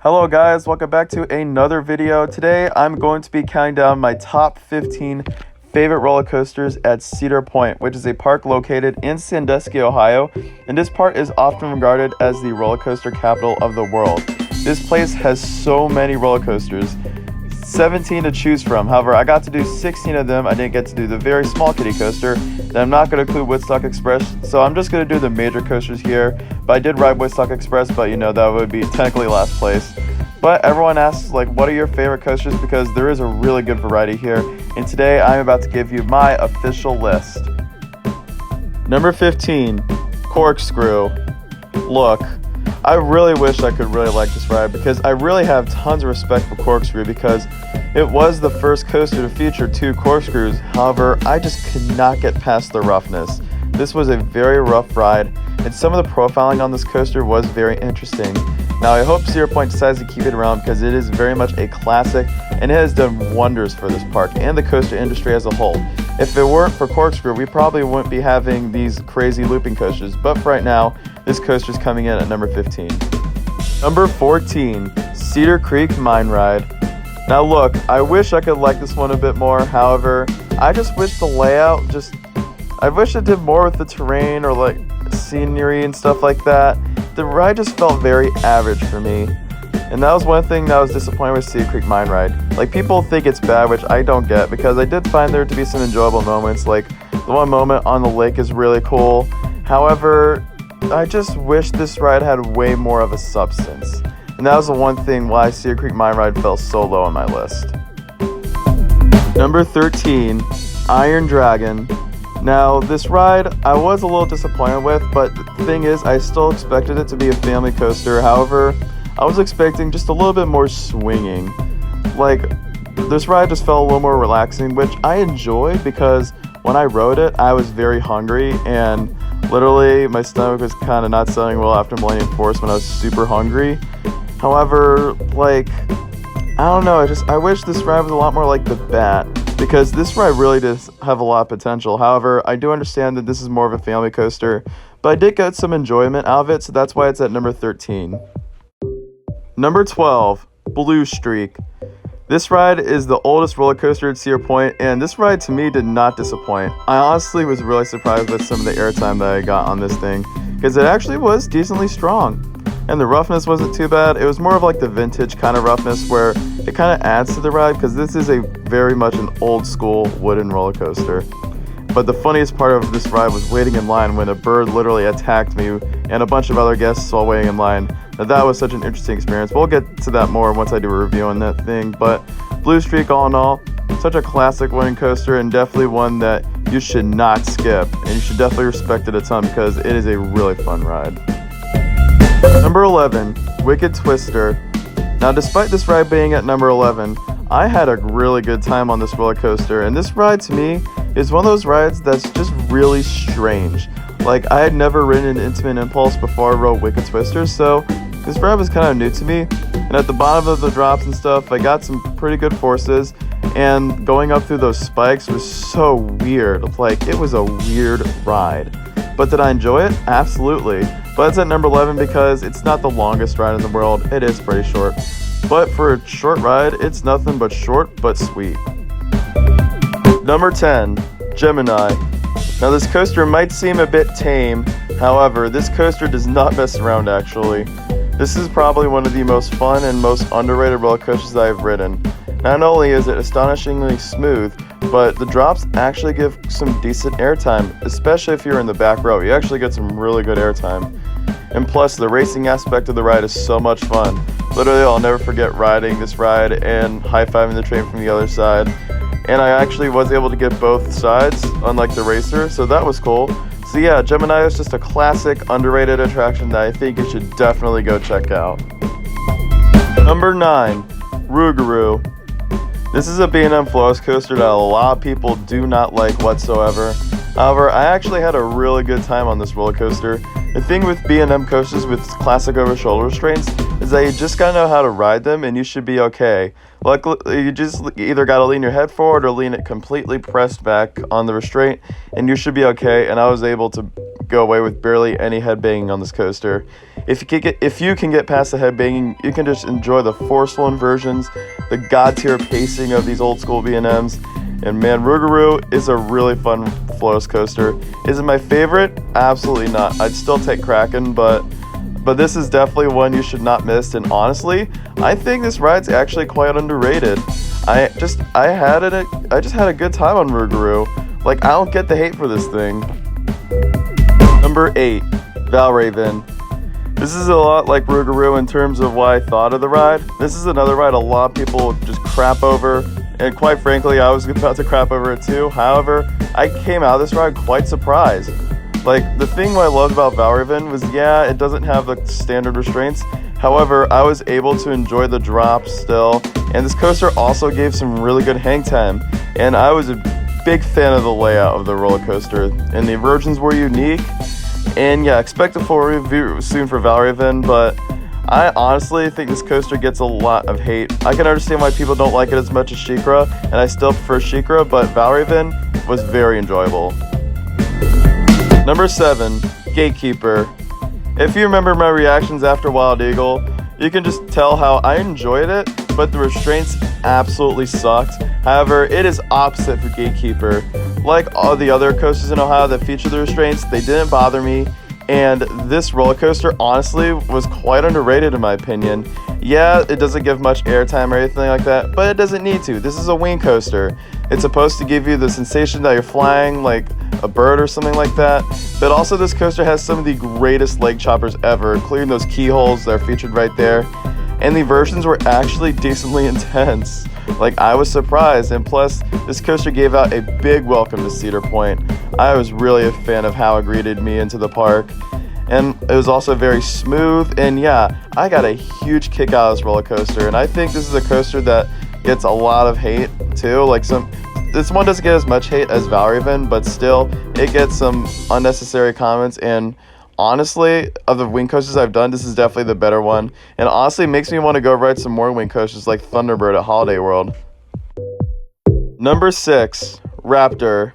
Hello guys, welcome back to another video. Today I'm going to be counting down my top 15 favorite roller coasters at Cedar Point, which is a park located in Sandusky, Ohio, and this park is often regarded as the roller coaster capital of the world. This place has so many roller coasters, 17 to choose from. However, I got to do 16 of them. I didn't get to do the very small kiddie coaster, and I'm not going to include Woodstock Express, so I'm just going to do the major coasters here. But I did ride Woodstock Express, but you know, that would be technically last place. But everyone asks, like, what are your favorite coasters? Because there is a really good variety here, and today I'm about to give you my official list. Number 15, Corkscrew. Look, I really wish I could really like this ride because I really have tons of respect for Corkscrew because it was the first coaster to feature 2 corkscrews. However, I just could not get past the roughness. This was a very rough ride, and some of the profiling on this coaster was very interesting. Now, I hope Cedar Point decides to keep it around because it is very much a classic and it has done wonders for this park and the coaster industry as a whole. If it weren't for Corkscrew, we probably wouldn't be having these crazy looping coasters, but for right now, this coaster is coming in at number 15. Number 14, Cedar Creek Mine Ride. Now look, I wish I could like this one a bit more, however, I just wish the layout I wish it did more with the terrain or like scenery and stuff like that. The ride just felt very average for me. And that was one thing that was disappointing with Cedar Creek Mine Ride. Like, people think it's bad, which I don't get, because I did find there to be some enjoyable moments. Like, the one moment on the lake is really cool. However, I just wish this ride had way more of a substance. And that was the one thing why Cedar Creek Mine Ride fell so low on my list. Number 13, Iron Dragon. Now, this ride I was a little disappointed with, but the thing is, I still expected it to be a family coaster. However, I was expecting just a little bit more swinging. Like, this ride just felt a little more relaxing, which I enjoyed because when I rode it, I was very hungry, and literally my stomach was kind of not selling well after Millennium Force when I was super hungry. However, like, I don't know, I wish this ride was a lot more like the Bat, because this ride really does have a lot of potential. However, I do understand that this is more of a family coaster, but I did get some enjoyment out of it, so that's why it's at number 13. Number 12, Blue Streak. This ride is the oldest roller coaster at Cedar Point, and this ride to me did not disappoint. I honestly was really surprised with some of the airtime that I got on this thing, because it actually was decently strong. And the roughness wasn't too bad. It was more of like the vintage kind of roughness where it kind of adds to the ride because this is a very much an old school wooden roller coaster. But the funniest part of this ride was waiting in line when a bird literally attacked me and a bunch of other guests while waiting in line. Now, that was such an interesting experience. We'll get to that more once I do a review on that thing. But Blue Streak, all in all, such a classic wooden coaster and definitely one that you should not skip. And you should definitely respect it a ton because it is a really fun ride. Number 11, Wicked Twister. Now, despite this ride being at number 11, I had a really good time on this roller coaster, and this ride to me is one of those rides that's just really strange. Like, I had never ridden an Intimate Impulse before I rode Wicked Twister, so this ride was kind of new to me. And at the bottom of the drops and stuff, I got some pretty good forces, and going up through those spikes was so weird. Like, it was a weird ride. But did I enjoy it? Absolutely. But it's at number 11 because it's not the longest ride in the world. It is pretty short. But for a short ride, it's nothing but short but sweet. Number 10, Gemini. Now, this coaster might seem a bit tame. However, this coaster does not mess around actually. This is probably one of the most fun and most underrated roller coasters that I've ridden. Not only is it astonishingly smooth, but the drops actually give some decent airtime, especially if you're in the back row. You actually get some really good airtime. And plus, the racing aspect of the ride is so much fun. Literally, I'll never forget riding this ride and high-fiving the train from the other side. And I actually was able to get both sides, unlike the racer, so that was cool. So yeah, Gemini is just a classic, underrated attraction that I think you should definitely go check out. Number 9, Rugaroo. This is a B&M Flows coaster that a lot of people do not like whatsoever. However, I actually had a really good time on this roller coaster. The thing with B&M coasters with classic over-shoulder restraints is that you just gotta know how to ride them and you should be okay. Luckily, you just either gotta lean your head forward or lean it completely pressed back on the restraint and you should be okay. And I was able to go away with barely any headbanging on this coaster. If you can get past the headbanging, you can just enjoy the forceful inversions, the god tier pacing of these old school B&Ms. And man, Rugaroo is a really fun Floatus coaster. Is it my favorite? Absolutely not. I'd still take Kraken, but this is definitely one you should not miss. And honestly, I think this ride's actually quite underrated. I just had a good time on Rugaroo. Like, I don't get the hate for this thing. Number 8, Valraven. This is a lot like Rugaroo in terms of what I thought of the ride. This is another ride a lot of people just crap over. And quite frankly, I was about to crap over it too. However, I came out of this ride quite surprised. Like, the thing I loved about Valraven was, yeah, it doesn't have the standard restraints. However, I was able to enjoy the drops still. And this coaster also gave some really good hang time. And I was a big fan of the layout of the roller coaster. And the inversions were unique. And yeah, expect a full review soon for Valraven, but I honestly think this coaster gets a lot of hate. I can understand why people don't like it as much as SheiKra, and I still prefer SheiKra, but Valraven was very enjoyable. Number 7, Gatekeeper. If you remember my reactions after Wild Eagle, you can just tell how I enjoyed it, but the restraints absolutely sucked. However, it is opposite for Gatekeeper. Like all the other coasters in Ohio that feature the restraints, they didn't bother me. And this roller coaster honestly was quite underrated in my opinion. Yeah, it doesn't give much airtime or anything like that, but it doesn't need to. This is a wing coaster. It's supposed to give you the sensation that you're flying like a bird or something like that. But also this coaster has some of the greatest leg choppers ever, including those keyholes that are featured right there. And the versions were actually decently intense. Like, I was surprised, and plus this coaster gave out a big welcome to Cedar Point. I was really a fan of how it greeted me into the park, and it was also very smooth. And yeah, I got a huge kick out of this roller coaster, and I think this is a coaster that gets a lot of hate too. Like, this one doesn't get as much hate as Valraven, but still it gets some unnecessary comments. And honestly, of the wing coasters I've done, this is definitely the better one. And honestly, it makes me want to go ride some more wing coasters like Thunderbird at Holiday World. Number 6, Raptor.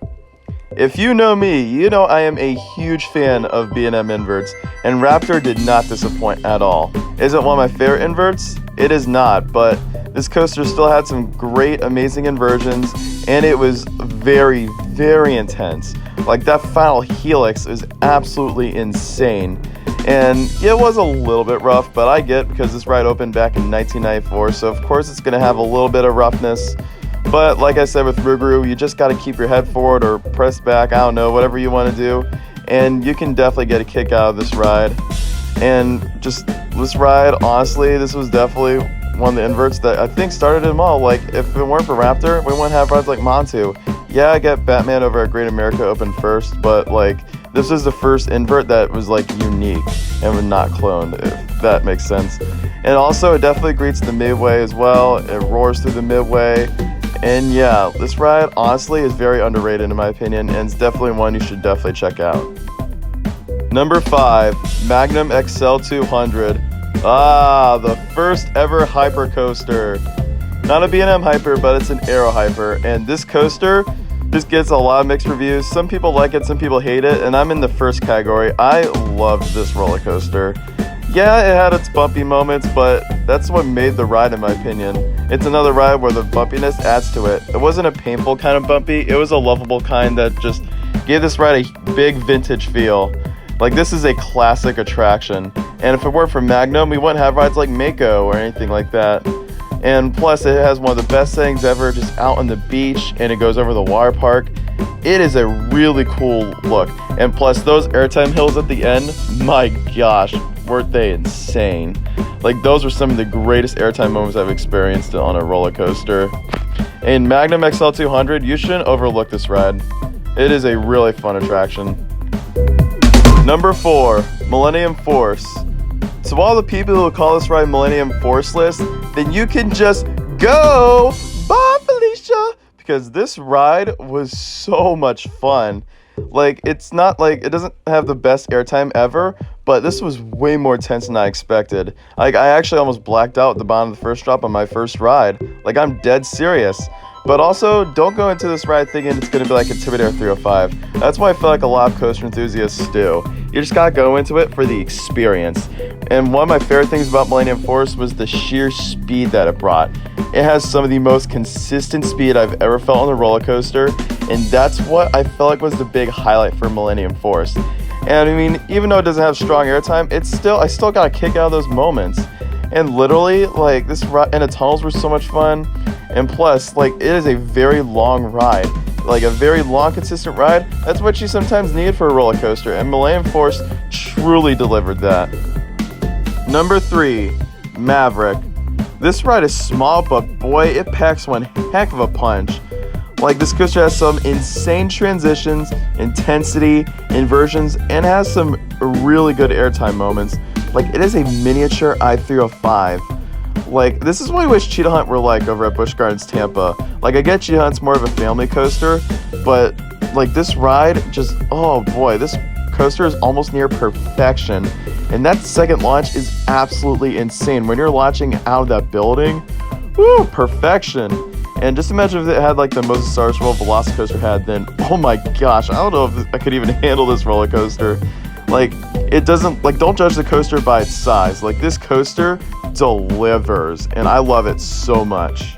If you know me, you know I am a huge fan of B&M inverts, and Raptor did not disappoint at all. Is it one of my favorite inverts? It is not, but this coaster still had some great, amazing inversions, and it was very, very intense. Like, that final helix is absolutely insane. And it was a little bit rough, but I get, because this ride opened back in 1994, so of course it's going to have a little bit of roughness. But like I said with Rugaroo, you just got to keep your head forward or press back, I don't know, whatever you want to do. And you can definitely get a kick out of this ride. And just this ride, honestly, this was definitely one of the inverts that I think started them all. Like, if it weren't for Raptor, we wouldn't have rides like Montu. Yeah, I get Batman over at Great America open first, but like, this was the first invert that was like unique and was not cloned, if that makes sense. And also, it definitely greets the midway as well. It roars through the midway. And yeah, this ride honestly is very underrated in my opinion, and it's definitely one you should definitely check out. Number 5, Magnum XL 200. Ah, the first ever hyper coaster. Not a B&M Hyper, but it's an Aero Hyper, and this coaster just gets a lot of mixed reviews. Some people like it, some people hate it, and I'm in the first category. I loved this roller coaster. Yeah, it had its bumpy moments, but that's what made the ride in my opinion. It's another ride where the bumpiness adds to it. It wasn't a painful kind of bumpy, it was a lovable kind that just gave this ride a big vintage feel. Like, this is a classic attraction, and if it weren't for Magnum, we wouldn't have rides like Mako or anything like that. And plus, it has one of the best settings ever, just out on the beach, and it goes over the water park. It is a really cool look, and plus those airtime hills at the end, my gosh, weren't they insane. Like, those were some of the greatest airtime moments I've experienced on a roller coaster. And Magnum XL 200, you shouldn't overlook this ride. It is a really fun attraction. Number 4, Millennium Force. To all the people who call this ride Millennium Forceless, then you can just go, bye Felicia, because this ride was so much fun. Like, it's not like, it doesn't have the best airtime ever, but this was way more tense than I expected. Like, I actually almost blacked out at the bottom of the first drop on my first ride. Like, I'm dead serious. But also, don't go into this ride thinking it's going to be like Intimidator 305. That's why I feel like a lot of coaster enthusiasts do. You just gotta go into it for the experience. And one of my favorite things about Millennium Force was the sheer speed that it brought. It has some of the most consistent speed I've ever felt on a roller coaster, and that's what I felt like was the big highlight for Millennium Force. And I mean, even though it doesn't have strong airtime, I still got a kick out of those moments. And literally, like, this ride and the tunnels were so much fun. And plus, like, it is a very long ride. Like, a very long, consistent ride. That's what you sometimes need for a roller coaster. And Millennium Force truly delivered that. Number 3, Maverick. This ride is small, but boy, it packs one heck of a punch. Like, this coaster has some insane transitions, intensity, inversions, and has some really good airtime moments. Like, it is a miniature I-305. Like, this is what I wish Cheetah Hunt were like over at Busch Gardens, Tampa. Like, I get Cheetah Hunt's more of a family coaster, but, like, this ride just, oh boy, this coaster is almost near perfection. And that second launch is absolutely insane. When you're launching out of that building, woo, perfection. And just imagine if it had, like, the Mosasaurus World Velocicoaster had, then, oh my gosh, I don't know if I could even handle this roller coaster. Like, it doesn't, like, don't judge the coaster by its size. Like, this coaster delivers, and I love it so much.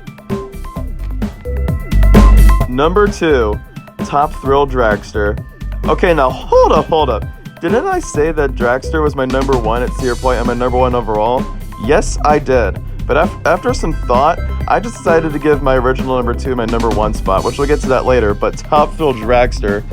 Number 2, top Thrill Dragster. Okay, now hold up. Didn't I say that Dragster was my number 1 at Cedar Point and my number 1 overall? Yes, I did. But after some thought, I just decided to give my original number 2 my number 1 spot, which we'll get to that later. But top Thrill Dragster,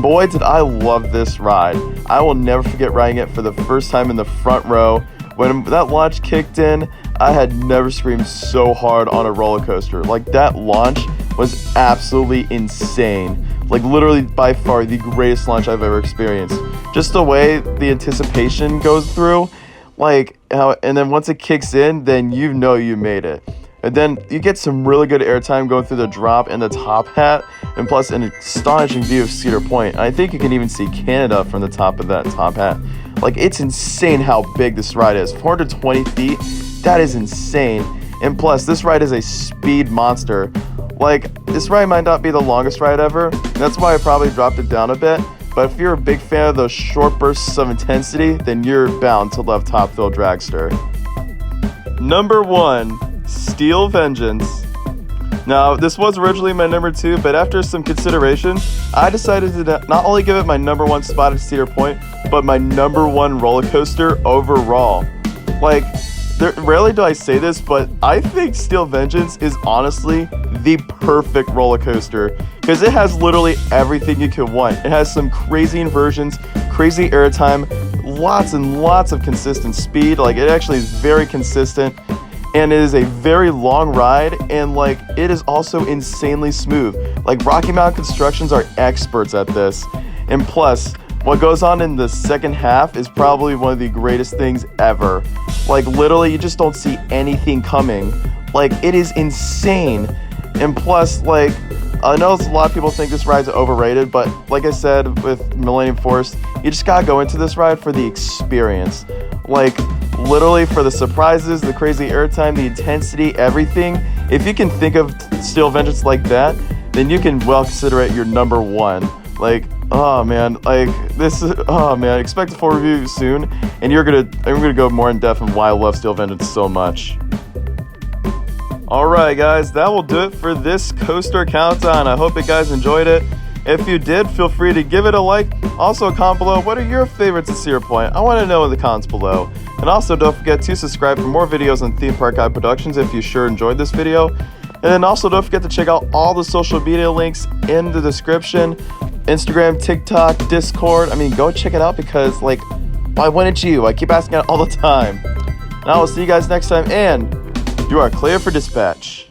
boy, did I love this ride. I will never forget riding it for the first time in the front row. When that launch kicked in, I had never screamed so hard on a roller coaster. Like, that launch was absolutely insane. Like, literally by far the greatest launch I've ever experienced. Just the way the anticipation goes through, like, how, and then once it kicks in, then you know you made it. And then you get some really good airtime going through the drop and the top hat, and plus an astonishing view of Cedar Point. And I think you can even see Canada from the top of that top hat. Like, it's insane how big this ride is. 420 feet, that is insane. And plus, this ride is a speed monster. Like, this ride might not be the longest ride ever, and that's why I probably dropped it down a bit. But if you're a big fan of those short bursts of intensity, then you're bound to love Top Thrill Dragster. Number 1, Steel Vengeance. Now, this was originally my number 2, but after some consideration, I decided to not only give it my number 1 spot at Cedar Point, but my number 1 roller coaster overall. Like, rarely do I say this, but I think Steel Vengeance is honestly the perfect roller coaster because it has literally everything you could want. It has some crazy inversions, crazy airtime, lots and lots of consistent speed. Like, it actually is very consistent, and it is a very long ride, and like, it is also insanely smooth. Like, Rocky Mountain Constructions are experts at this. And plus, what goes on in the second half is probably one of the greatest things ever. Like, literally, you just don't see anything coming. Like, it is insane. And plus, like, I know a lot of people think this ride's overrated, but like I said with Millennium Force, you just gotta go into this ride for the experience. Like, literally for the surprises, the crazy airtime, the intensity, everything. If you can think of Steel Vengeance like that, then you can well consider it your number 1. Like, oh man, like, this is, oh man, expect a full review soon, and I'm gonna go more in depth on why I love Steel Vengeance so much. Alright guys, that will do it for this coaster countdown. I hope you guys enjoyed it. If you did, feel free to give it a like. Also, comment below, what are your favorites at Cedar Point? I want to know in the comments below. And also, don't forget to subscribe for more videos on Theme Park Guide Productions if you sure enjoyed this video. And then also, don't forget to check out all the social media links in the description. Instagram, TikTok, Discord. I mean, go check it out because, like, why wouldn't you? I keep asking it all the time. And I will see you guys next time, and you are clear for dispatch.